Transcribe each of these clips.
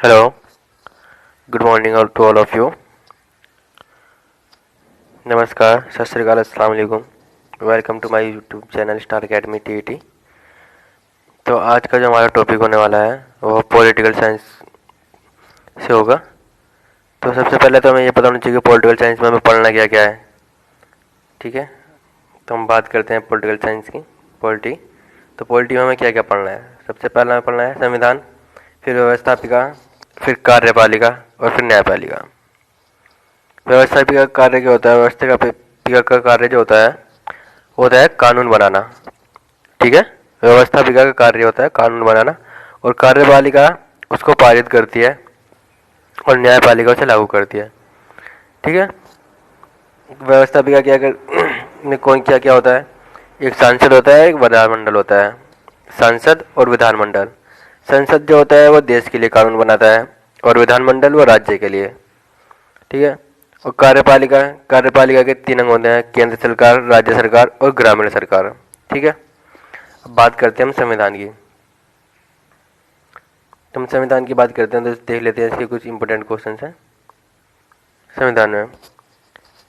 Hello, good morning all to all of you. नमस्कार, सत श्री अकाल, अस्सलाम वालेकुम। Welcome to my YouTube channel star academy TET. तो आज का जो हमारा टॉपिक होने वाला है वो पॉलिटिकल साइंस से होगा। तो सबसे पहले तो हमें ये पता होना चाहिए कि पॉलिटिकल साइंस में हमें पढ़ना क्या क्या है। ठीक है, तो हम बात करते हैं पॉलिटिकल साइंस की। पॉलिटी, तो पॉलिटी में हमें क्या क्या पढ़ना है। सबसे पहला हमें पढ़ना है संविधान, फिर व्यवस्थापिका, फिर कार्यपालिका और फिर न्यायपालिका। व्यवस्थापिका का कार्य क्या होता है? व्यवस्थापिका का कार्य जो होता है कानून बनाना। ठीक है, व्यवस्थापिका का कार्य होता है कानून बनाना, और कार्यपालिका उसको पारित करती है और न्यायपालिका उसे लागू करती है। ठीक है, व्यवस्थापिका क्या कर में कौन क्या क्या होता है? एक सांसद होता है, एक विधानमंडल होता है। सांसद और विधानमंडल। संसद जो होता है वो देश के लिए कानून बनाता है और विधानमंडल वो राज्य के लिए। ठीक है, और कार्यपालिका के 3 अंग होते हैं: केंद्र सरकार, राज्य सरकार और ग्रामीण सरकार। ठीक है, अब बात करते हैं हम संविधान की। तो हम संविधान की बात करते हैं तो देख लेते हैं इसके कुछ इंपॉर्टेंट क्वेश्चन हैं। संविधान में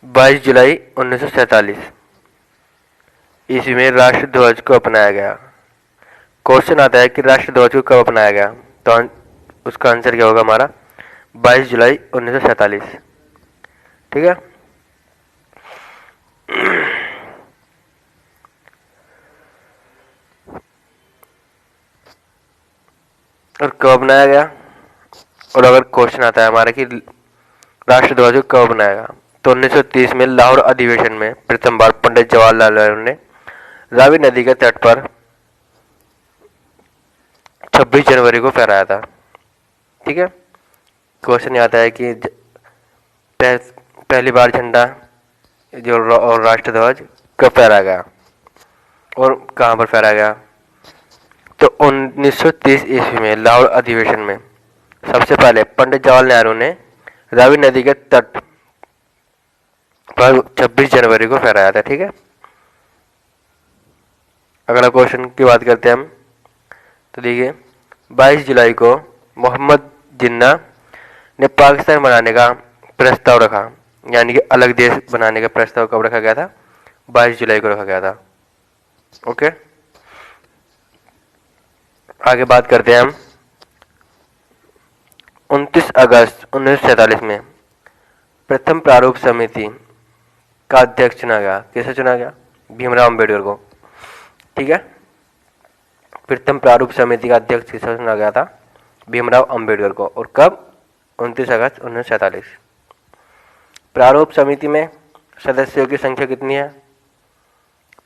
22 जुलाई 1947 ईस्वी में राष्ट्रध्वज को अपनाया गया। क्वेश्चन आता है कि राष्ट्रध्वज को कब अपनाया गया, तो उसका आंसर क्या होगा हमारा? 22 जुलाई 1947। ठीक है, और कब बनाया गया? और अगर क्वेश्चन आता है हमारा कि राष्ट्रध्वज को कब बनाया गया, तो 1930 में लाहौर अधिवेशन में प्रथम बार पंडित जवाहरलाल नेहरू ने रावी नदी के तट पर 26 जनवरी को फहराया था। ठीक है, क्वेश्चन आता है कि पहली बार झंडा जो और राष्ट्रध्वज कब फहराया गया और कहाँ पर फहराया गया, तो 1930 ईस्वी में लाहौर अधिवेशन में सबसे पहले पंडित जवाहरलाल नेहरू ने रावी नदी के तट पर 26 जनवरी को फहराया था। ठीक है, अगला क्वेश्चन की बात करते हैं हम। तो देखिए, 22 जुलाई को मोहम्मद जिन्ना ने पाकिस्तान बनाने का प्रस्ताव रखा, यानी कि अलग देश बनाने का प्रस्ताव कब रखा गया था? 22 जुलाई को रखा गया था। ओके, आगे बात करते हैं हम। 29 अगस्त 1947 में प्रथम प्रारूप समिति का अध्यक्ष चुना गया। किसे चुना गया? भीमराव अम्बेडकर को। ठीक है, प्रथम प्रारूप समिति का अध्यक्ष किसे चुना गया था? भीमराव अम्बेडकर को। और कब? 29 अगस्त 1947। प्रारूप समिति में सदस्यों की संख्या कितनी है?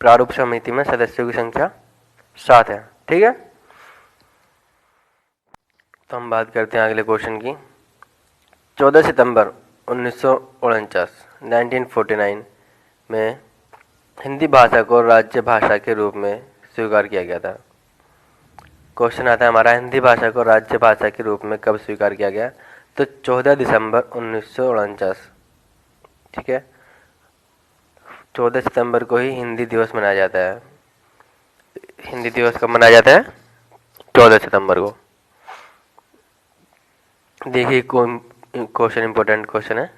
प्रारूप समिति में सदस्यों की संख्या 7 है। ठीक है, तो हम बात करते हैं अगले क्वेश्चन की। 14 सितंबर 1949 में हिंदी भाषा को राज्य भाषा के रूप में स्वीकार किया गया था। क्वेश्चन आता है हमारा, हिंदी भाषा को राज्य भाषा के रूप में कब स्वीकार किया गया? तो 14 दिसंबर 1949। ठीक है, 14 सितंबर को ही हिंदी दिवस मनाया जाता है। हिंदी दिवस कब मनाया जाता है? 14 सितंबर को। देखिए, क्वेश्चन इंपॉर्टेंट क्वेश्चन है,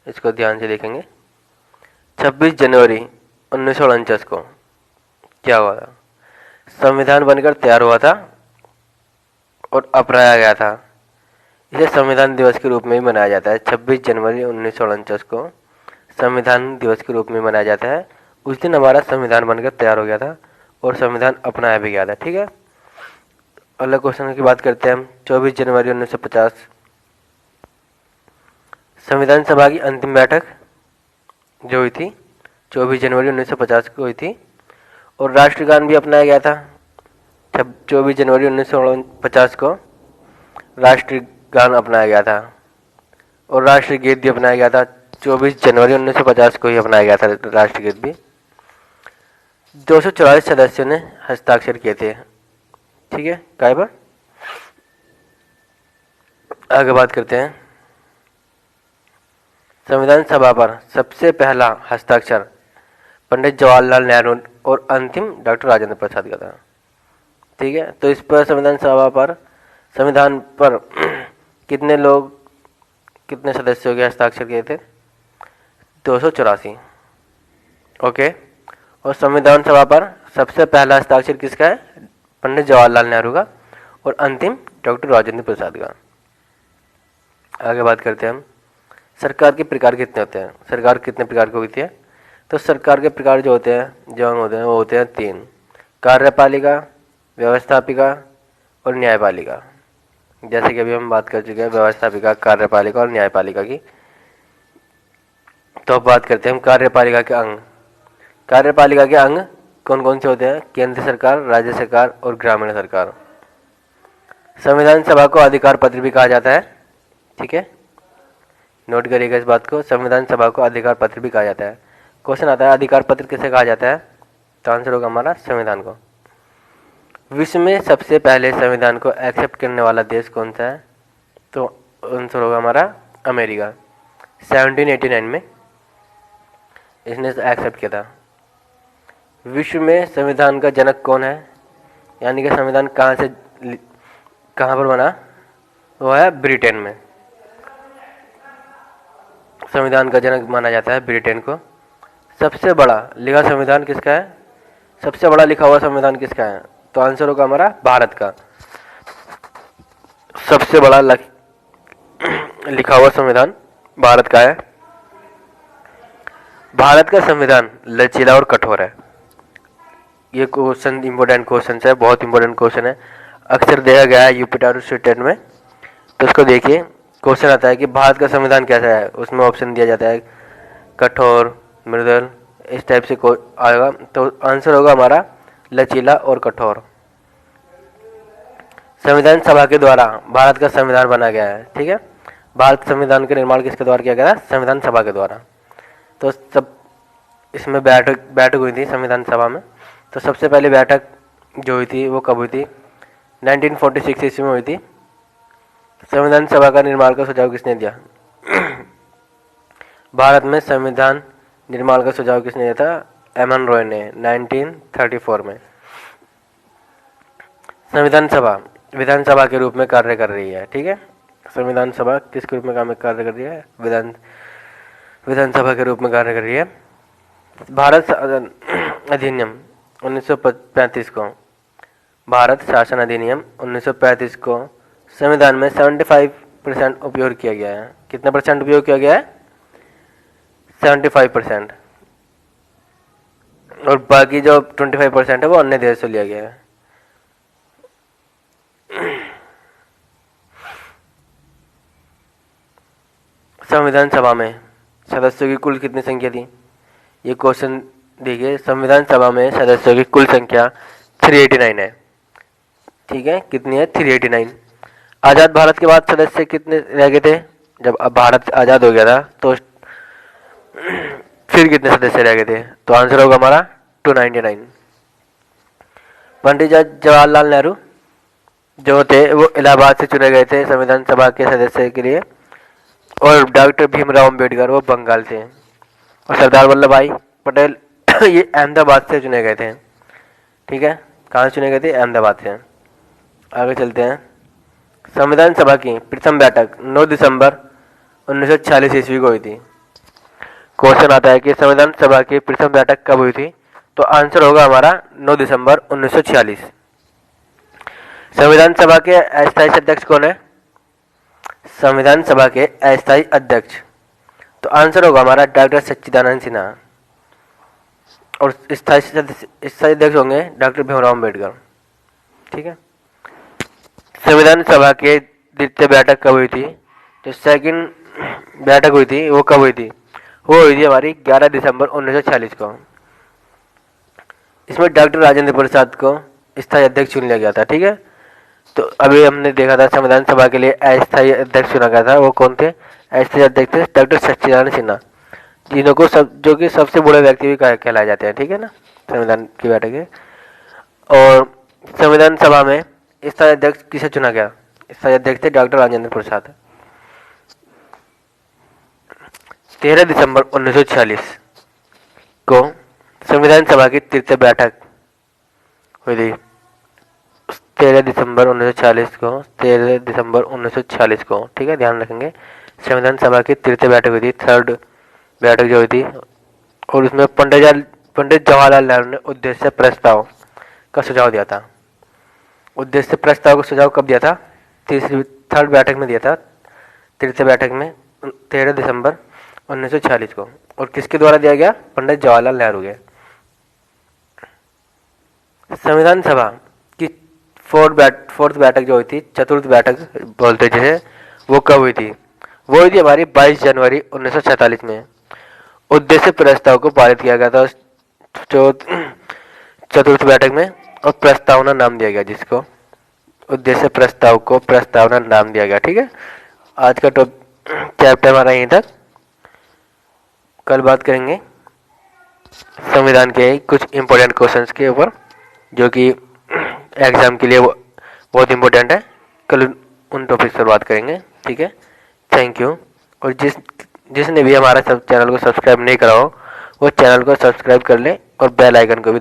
इसको ध्यान से देखेंगे। 26 जनवरी 1949 को क्या हुआ था? संविधान बनकर तैयार हुआ था और अपनाया गया था। इसे संविधान दिवस के रूप में भी मनाया जाता है। 26 जनवरी 1949 को संविधान दिवस के रूप में मनाया जाता है। उस दिन हमारा संविधान बनकर तैयार हो गया था और संविधान अपनाया भी गया था। ठीक है, अगला क्वेश्चन की बात करते हैं हम। 24 जनवरी 1950 संविधान सभा की अंतिम बैठक जो हुई थी 24 जनवरी 1950 को हुई थी, और राष्ट्रगान भी अपनाया गया था। 24 जनवरी 1950 को राष्ट्रगान अपनाया गया था और राष्ट्रगीत भी अपनाया गया था। 24 जनवरी 1950 को ही अपनाया गया था राष्ट्रगीत भी। 244 सदस्यों ने हस्ताक्षर किए थे। ठीक है, काय पर आगे बात करते हैं। संविधान सभा पर सबसे पहला हस्ताक्षर पंडित जवाहरलाल नेहरू और अंतिम डॉक्टर राजेंद्र प्रसाद का था। ठीक है, तो इस पर संविधान कितने लोग, कितने सदस्यों के हस्ताक्षर किए थे? 284। ओके। और संविधान सभा पर सबसे पहला हस्ताक्षर किसका है? पंडित जवाहरलाल नेहरू का, और अंतिम डॉक्टर राजेंद्र प्रसाद का। आगे बात करते हैं हम, सरकार के प्रकार कितने होते हैं? सरकार कितने प्रकार की होती है? तो सरकार के प्रकार जो होते हैं, जो अंग होते हैं, वो होते हैं 3: कार्यपालिका, व्यवस्थापिका और न्यायपालिका। जैसे कि अभी हम बात कर चुके हैं व्यवस्थापिका, कार्यपालिका और न्यायपालिका की। तो अब बात करते हैं हम कार्यपालिका के अंग। कार्यपालिका के अंग कौन कौन से होते हैं? केंद्र सरकार, राज्य सरकार और ग्रामीण सरकार। संविधान सभा को अधिकार पत्र भी कहा जाता है, ठीक है, नोट करिएगा इस बात को। संविधान सभा को अधिकार पत्र भी कहा जाता है। क्वेश्चन आता है अधिकार पत्र किसे कहा जाता है? तो आंसर होगा हमारा संविधान को। विश्व में सबसे पहले संविधान को एक्सेप्ट करने वाला देश कौन सा है? तो आंसर होगा हमारा अमेरिका। 1789 में इसने एक्सेप्ट किया था। विश्व में संविधान का जनक कौन है? यानी कि संविधान कहाँ पर बना? वो है ब्रिटेन में। संविधान का जनक माना जाता है ब्रिटेन को। सबसे बड़ा लिखा संविधान किसका है? सबसे बड़ा लिखा हुआ संविधान किसका है? तो आंसर होगा हमारा भारत का। सबसे बड़ा लिखा हुआ संविधान भारत का है। भारत का संविधान लचीला और कठोर है। ये क्वेश्चन इंपॉर्टेंट क्वेश्चन है, बहुत इंपॉर्टेंट क्वेश्चन है, अक्सर देखा गया है यूपीटारू स्टेट में। तो इसको देखिए, क्वेश्चन आता है कि भारत का संविधान कैसा है, उसमें ऑप्शन दिया जाता है कठोर, मृदुल, इस टाइप से आएगा। तो आंसर होगा हमारा लचीला और कठोर। संविधान सभा के द्वारा भारत का संविधान बना गया है, ठीक है। भारत संविधान का निर्माण किसके द्वारा किया गया है? संविधान सभा के द्वारा। तो सब इसमें बैठक हुई थी संविधान सभा में। तो सबसे पहले बैठक जो हुई थी वो कब हुई थी? 1946 ईस्वी में हुई थी। संविधान सभा का निर्माण का सुझाव किसने दिया? भारत में संविधान निर्माण का सुझाव किसने दिया था? एम.एन. रॉय ने 1934 में। संविधान सभा विधानसभा के रूप में कार्य कर रही है, ठीक है। संविधान सभा किसके रूप में कार्य कर रही है? विधानसभा के रूप में कार्य कर रही है। भारत अधिनियम 1935 को, भारत शासन अधिनियम 1935 को संविधान में 75% उपयोग किया गया है। कितना परसेंट उपयोग किया गया है? 75%। और बाकी जो 25% है वो अन्य देश से लिया गया है। संविधान सभा में सदस्यों की कुल कितनी संख्या थी? ये क्वेश्चन देखिए, संविधान सभा में सदस्यों की कुल संख्या 389 है, ठीक है। कितनी है? 389। आज़ाद भारत के बाद सदस्य कितने रह गए थे? जब अब भारत आज़ाद हो गया था तो फिर कितने सदस्य रह गए थे? तो आंसर होगा हमारा 299। पंडित जवाहरलाल नेहरू जो थे वो इलाहाबाद से चुने गए थे संविधान सभा के सदस्य के लिए, और डॉक्टर भीमराव अंबेडकर वो बंगाल से, और सरदार वल्लभ भाई पटेल ये अहमदाबाद से चुने गए थे, ठीक है। कहाँ से चुने गए थे? अहमदाबाद से। आगे चलते हैं। संविधान सभा की प्रथम बैठक 9 दिसंबर 1946 ईस्वी को हुई थी। क्वेश्चन आता है कि संविधान सभा की प्रथम बैठक कब हुई थी? तो आंसर होगा हमारा 9 दिसंबर 1946। संविधान सभा के अस्थायी अध्यक्ष कौन है? संविधान सभा के अस्थायी अध्यक्ष, तो आंसर होगा हमारा डॉक्टर सच्चिदानंद सिन्हा, और स्थायी अध्यक्ष होंगे डॉक्टर भीमराव अम्बेडकर, ठीक है। संविधान सभा के द्वितीय बैठक कब हुई थी? जो सेकंड बैठक हुई थी वो कब हुई थी? वो हुई थी हमारी 11 दिसंबर 1946 को। इसमें डॉक्टर राजेंद्र प्रसाद को स्थायी अध्यक्ष चुन लिया गया था, ठीक है। तो अभी हमने देखा था संविधान सभा के लिए अस्थायी अध्यक्ष चुना गया था, वो कौन थे? अस्थायी अध्यक्ष थे डॉक्टर सच्चिदानंद सिन्हा, जिन्हों को जो कि सबसे बड़े व्यक्ति भी कहलाए जाते हैं, ठीक है ना, संविधान की बैठक है। और संविधान सभा में स्थायी अध्यक्ष किसे चुना गया? स्थायी अध्यक्ष थे डॉक्टर राजेंद्र प्रसाद। 13 दिसंबर 1946 को संविधान सभा की तृतीय बैठक हुई थी। 13 दिसंबर 1946 को, 13 दिसंबर 1946 को, ठीक है, ध्यान रखेंगे। संविधान सभा की तृतीय बैठक हुई थी, थर्ड बैठक जो हुई थी, और उसमें पंडित जवाहरलाल नेहरू ने उद्देश्य प्रस्ताव का सुझाव दिया था। उद्देश्य प्रस्ताव का सुझाव कब दिया था? थर्ड बैठक में दिया था, तृतीय बैठक में 13 दिसंबर 1946 को। और किसके द्वारा दिया गया? पंडित जवाहरलाल नेहरू के। संविधान सभा की फोर्थ बैठक जो हुई थी, चतुर्थ बैठक बोलते जिसे, वो कब हुई थी? वो हुई थी हमारी 22 जनवरी 1947 में। उद्देश्य प्रस्ताव को पारित किया गया था चतुर्थ बैठक में, और प्रस्तावना नाम दिया गया जिसको। उद्देश्य प्रस्ताव को प्रस्तावना नाम दिया गया, ठीक है। आज का चैप्टर हमारा यहीं तक। कल बात करेंगे संविधान के कुछ इंपॉर्टेंट क्वेश्चंस के ऊपर, जो कि एग्जाम के लिए बहुत इंपॉर्टेंट है। कल उन टॉपिक्स पर बात करेंगे, ठीक है। Thank you. और जिसने भी हमारा चैनल को सब्सक्राइब नहीं करा हो, वो चैनल को सब्सक्राइब कर ले और बेल आइकन को भी